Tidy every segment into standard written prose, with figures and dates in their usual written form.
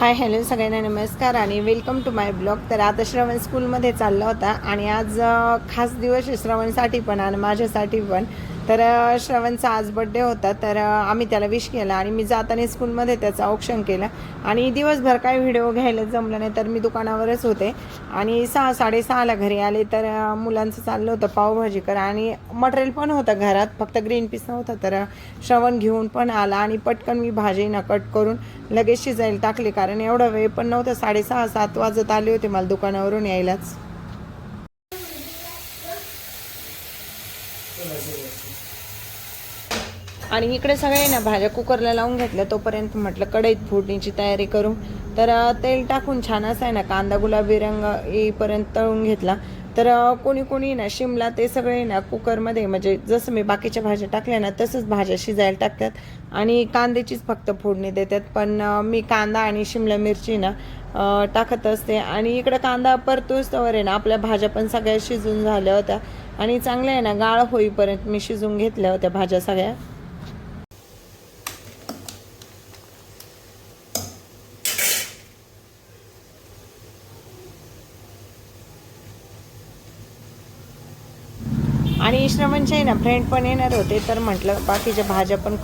Hi hello सगळ्यांना नमस्कार आणि वेलकम टू माय ब्लॉग. तर आता श्रवण स्कूलमध्ये चालला होता आणि आज खास दिवस आहे श्रवणसाठी पण आणि माझ्यासाठी पण. तर श्रवणचा आज बड्डे होता, तर आम्ही त्याला विश केला आणि मी जाताना स्कूलमध्ये त्याचं औक्षण केलं आणि दिवसभर काय व्हिडिओ घ्यायला जमलं नाही, तर मी दुकानावरच होते आणि 6-6:30ला घरी आले. तर मुलांचं चाललं होतं पावभाजी करा आणि मटेरियल पण होतं घरात, फक्त ग्रीन पीस नव्हतं. तर श्रवण घेऊन पण आला आणि पटकन मी भाजी कट करून लगेच शिजायला टाकले, कारण एवढा वेळ पण नव्हता. 6:30-7 वाजत आले होते मला दुकानावरून यायलाच. आणि इकडे सगळे ना भाज्या कुकरला लावून घेतल्या, तोपर्यंत म्हटलं कढईत फोडणीची तयारी करू. तर तेल टाकून छान असं आहे ना कांदा गुलाबी रंग येईपर्यंत तळून घेतला. तर कोणी कोणी ना शिमला ते सगळे ना कुकरमध्ये, म्हणजे जसं मी बाकीच्या भाज्या टाकल्या ना तसंच भाज्या शिजायला टाकतात आणि कांद्याचीच फक्त फोडणी देतात. पण मी कांदा आणि शिमला मिरची ना टाकत असते. आणि इकडं कांदा परतोच तवर आहे ना आपल्या भाज्या पण सगळ्या शिजून झाल्या होत्या आणि चांगल्या आहे ना गाळ होईपर्यंत मी शिजून घेतल्या होत्या भाज्या सगळ्या. आणि श्रवणचे आहे ना फ्रेंड पण येणार होते, तर म्हटलं बाकीच्या भाज्या पण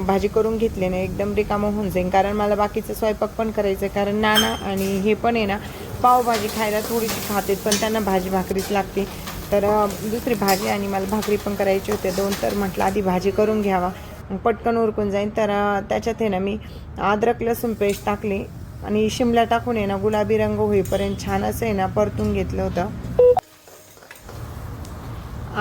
भाजी करून घेतली नाही, एकदम रिकामं होऊन जाईल, कारण मला बाकीचं स्वयंपाक पण करायचं आहे. कारण नाना आणि हे पण आहे ना पावभाजी खायला थोडीशी खातात, पण त्यांना भाजी भाकरीच लागते. तर दुसरी भाजी आणि मला भाकरी पण करायची होते 2. तर म्हटलं आधी भाजी करून घ्यावा, पटकन उरकून जाईल. तर त्याच्यात आहे ना मी अद्रक लसूण पेस्ट टाकली आणि शिमला टाकून आहे ना गुलाबी रंग होईपर्यंत छान असं आहे ना परतून घेतलं होतं.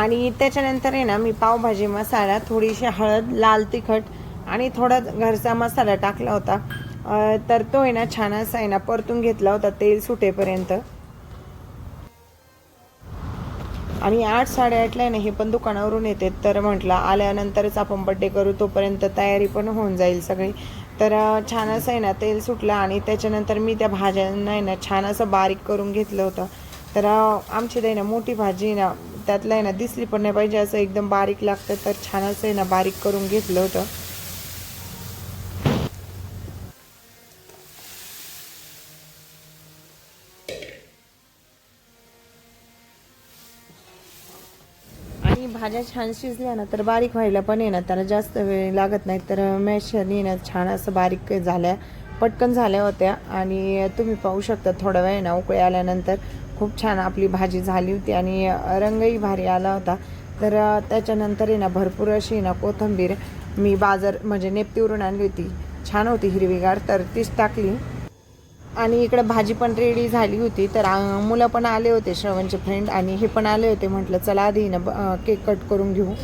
आणि त्याच्यानंतर आहे ना मी पावभाजी मसाला, थोडीशी हळद, लाल तिखट आणि थोडा घरचा मसाला टाकला होता. तर तो आहे ना छान असा आहे ना परतून घेतला होता तेल सुटेपर्यंत. आणि 8-8:30ला आहे ना हे पण दुकानावरून येते, तर म्हटलं आल्यानंतरच आपण बड्डे करू, तोपर्यंत तयारी पण होऊन जाईल सगळी. तर छान असं आहे ना तेल सुटलं आणि त्याच्यानंतर मी त्या भाज्यांना आहे ना छान असं बारीक करून घेतलं होतं. तर आमची आहे ना मोठी भाजी ना त्यातलं आहे ना दिसली पण नाही पाहिजे, असं एकदम बारीक लागतं, तर छान असं आहे ना बारीक करून घेतलं होतं. आणि भाज्या छान शिजल्या ना तर बारीक व्हायला पण आहे ना त्याला जास्त वेळ लागत नाही. तर मॅशरनी ना छान असं बारीक झाल्या, पटकन झाल्या होत्या. आणि तुम्ही पाहू शकता थोडा वेळ ना उकळी आल्यानंतर खूप छान आपली भाजी झाली होती आणि रंगही भारी आला होता. तर त्याच्यानंतर आहे ना भरपूर अशी ना कोथिंबीर मी म्हणजे नेप्तीवरून आणली होती, छान होती हिरवीगार, तर तीच टाकली. आणि इकडे भाजी पण रेडी झाली होती. तर मुलं पण आले होते, श्रवणचे फ्रेंड आणि हे पण आले होते. म्हटलं चला आधी ना केक कट करून घेऊ.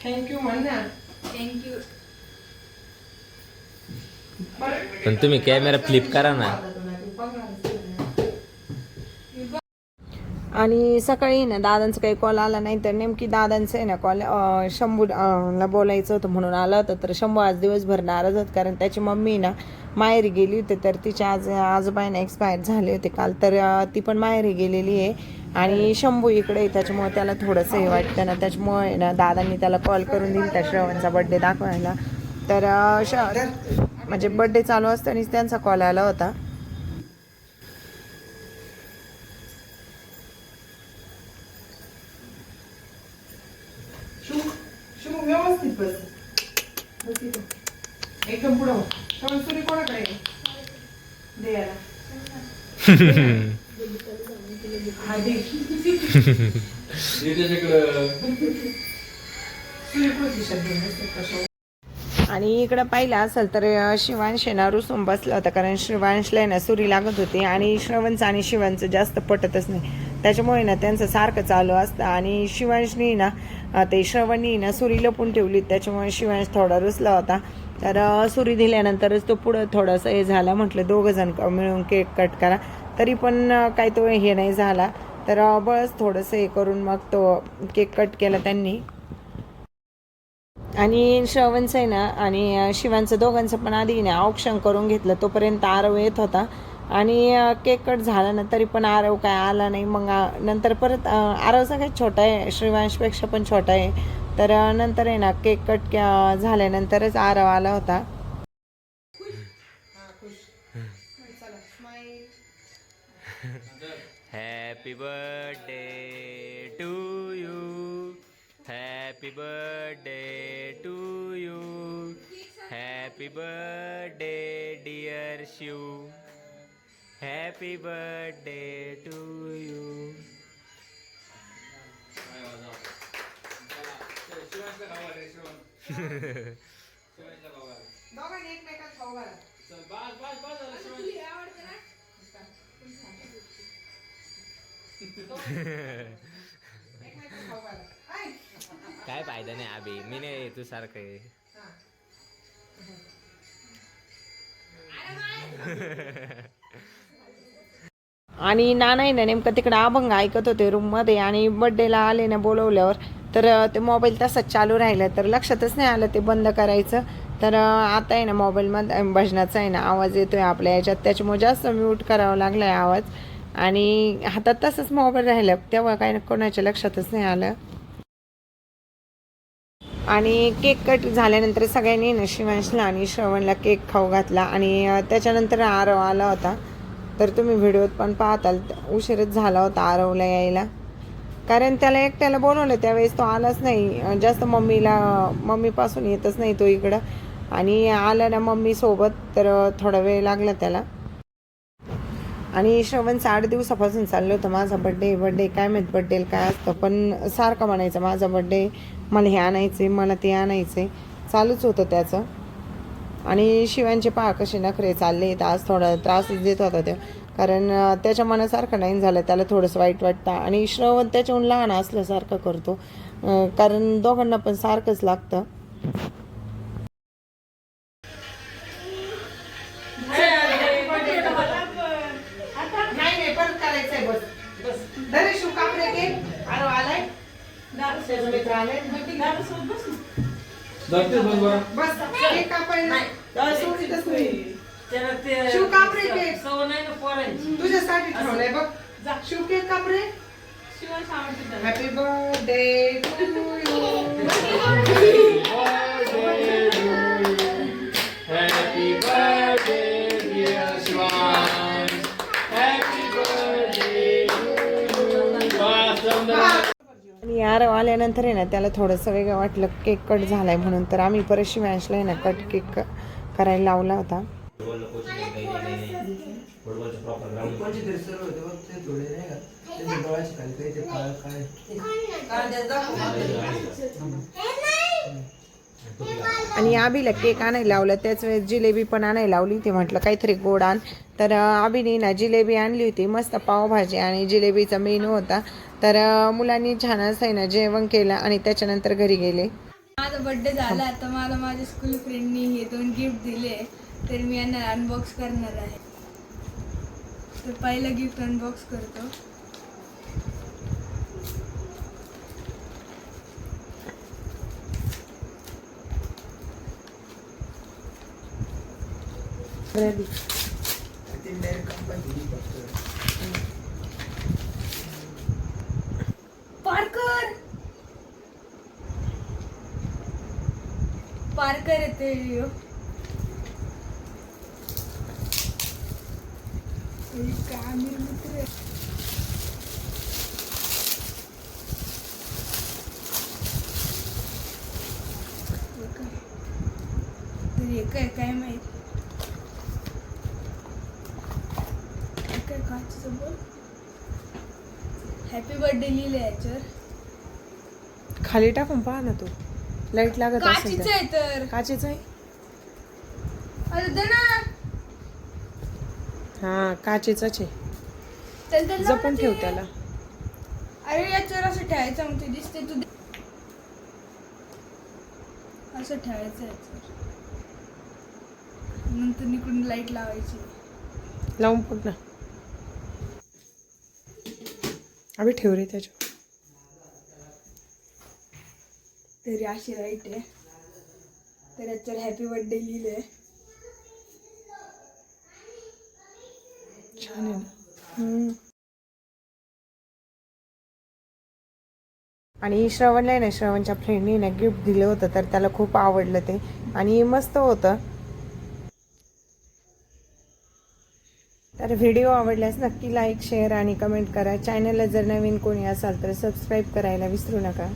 थँक्यू म्हण ना. थँक्यू. पण तुम्ही कॅमेरा फ्लिप करा ना. आणि सकाळी ना दादांचा काही कॉल आला नाही, तर नेमकी दादांचं आहे ना कॉल शंभूला बोलायचं होतं म्हणून आलं होतं. तर शंभू आज दिवसभर नाराज होत, कारण त्याची मम्मी ना माहेरी गेली होती. तर तिच्या आजोबाईंना एक्सपायर झाले होते काल, तर ती पण माहेरी गेलेली आहे आणि शंभू इकडे आहे, त्याच्यामुळे त्याला थोडंसं हे वाटतं ना, त्याच्यामुळे ना दादांनी त्याला कॉल करून दिली त्या श्रवणचा बड्डे दाखवायला. तर म्हणजे बड्डे चालू असतानाच त्यांचा कॉल आला होता. व्यवस्थित बस एकदम पुढं सुरी कोणाकडे द्यायला आणि इकडं पाहिलं असेल तर शिवांश ना रुसून बसला होता, कारण शिवांशला ना सुरी लागत होती आणि श्रवणचं आणि शिवांचं जास्त पटतच नाही, त्याच्यामुळे ना त्यांचं सारखं चालू असतं. आणि शिवांशनी ना ते श्रवणी ना सुरी लपून ठेवली, त्याच्यामुळे शिवांश थोडा रुसला होता. तर सुरी दिल्यानंतरच तो पुढं थोडंसं हे झाला. म्हटलं दोघं जण मिळून केक कट करा, तरी पण काही तो हे नाही झाला. तर बस थोडंसं हे करून मग तो केक कट केला त्यांनी. आणि श्रवणचं आहे ना आणि शिवांचं दोघांचं पण आधी ना औक्षण करून घेतलं. तोपर्यंत आरव येत होता आणि केक कट झाला ना तरी पण आरव काय आला नाही. मग नंतर परत आरवचा काही छोटा आहे, श्रीवांशपेक्षा पण छोटा आहे. तर नंतर आहे ना केक कट झाल्यानंतरच आरव आला होता. Happy birthday to you, happy birthday to you, happy birthday dear Shiv, happy birthday to you. काय फायदा नाही अभि, मी नाही तू सारखं आहे. आणि नाना आहे ना नेमकं तिकडं अभंग ऐकत होते रूममध्ये आणि बड्डेला आले ना बोलवल्यावर. तर ते मोबाईल तसंच चालू राहिलं तर लक्षातच नाही आलं ते बंद करायचं. तर आता आहे ना मोबाईलमध्ये भजनाचा आहे ना आवाज येतोय आपल्या याच्यात, त्याच्यामुळे जास्त म्यूट करावा लागला आहे आवाज. आणि हातात तसंच मोबाईल राहिलं तेव्हा काही कोणाच्या लक्षातच नाही आलं. आणि केक कट झाल्यानंतर सगळ्यांनी ना शिवांशला आणि श्रवणला केक खाऊ घातला. आणि त्याच्यानंतर आरव आला होता. तर तुम्ही व्हिडिओत पण पाहताल उशीरच झाला होता आरवला यायला, कारण त्याला एकट्याला बोलवलं त्यावेळेस तो आलाच नाही. जास्त मम्मीपासून येतच नाही तो इकडं. आणि आला ना मम्मीसोबत तर थोडा वेळ लागला त्याला. आणि श्रवणचं 8 दिवसापासून चाललं होतं माझा बड्डे काय माहीत बड्डेला काय असतं, पण सारखं म्हणायचं माझा बड्डे, मला हे आणायचे, मला ते आणायचे, चालूच होतं त्याचं. आणि शिवांचे पहा कसे नखरे चालले. तर आज थोडा त्रासच देत होता ते, कारण त्याच्या मनासारखं नाही झालं, त्याला थोडंसं वाईट वाटतं. आणि श्रवण त्याच्याहून लहान असल्यासारखं करतो, कारण दोघांना पण सारखंच लागतं. तुझ्यासाठी ठेवलंय बघ, शिव केक कापरे. Happy birthday to you, happy birthday dear Shivansh, happy birthday to. आणि आरव आल्यानंतर आहे ना त्याला थोडंसं वेगळं वाटलं केक कट झालाय म्हणून. तर आम्ही परत शिवांशला आहे ना कट केक करायला लावला होता. आणि आबीला केक आणायला लावलं, त्याच वेळेस जिलेबी पण आणायला लावली. ते म्हटलं काहीतरी गोड आण. तर आबीने ना जिलेबी आणली होती, मस्त पावभाजी आणि जिलेबीचा मेनू होता. तर मुलांनी छान असं आहे ना जेवण केलं आणि त्याच्यानंतर घरी गेले. माझा बर्थडे झाला तर मला माझ्या स्कूल फ्रेंडनी हे 2 गिफ्ट दिले, तर मी यांना अनबॉक्स करणार आहे. तर पहिलं गिफ्ट अनबॉक्स करतो. पार्कर येते मित्र. काय माहित काय काचेचं बोल. हॅपी बर्थडे लिहिलं याच्यावर. खाली टाकून पहा ना, तू लाईट लागत असेल काचेचं आहे तर. काचेचं आहे. अरे दे ना. हा काचेचंच आहे, त्याला जपून ठेव त्याला. अरे याच्यावर असं ठेवायचं, मग ते दिसते. तू असं ठेवायचं याच्यावर. नंतर इकडून लाईट लावायची. लावून बघ ना. अभि ठेव रे त्याच्यावर. तरी अशी लाईट आहे. तर याच्यावर हॅपी बर्थडे लिहिलंय. छान आहे ना. आणि श्रवणला आहे ना, श्रवणच्या फ्रेंडने ना गिफ्ट दिलं होतं, तर त्याला खूप आवडलं ते आणि मस्त होतं. तर व्हिडिओ आवडल्यास नक्की लाईक, शेअर आणि कमेंट करा. चॅनलला जर नवीन कोणी असाल तर सबस्क्राईब करायला विसरू नका.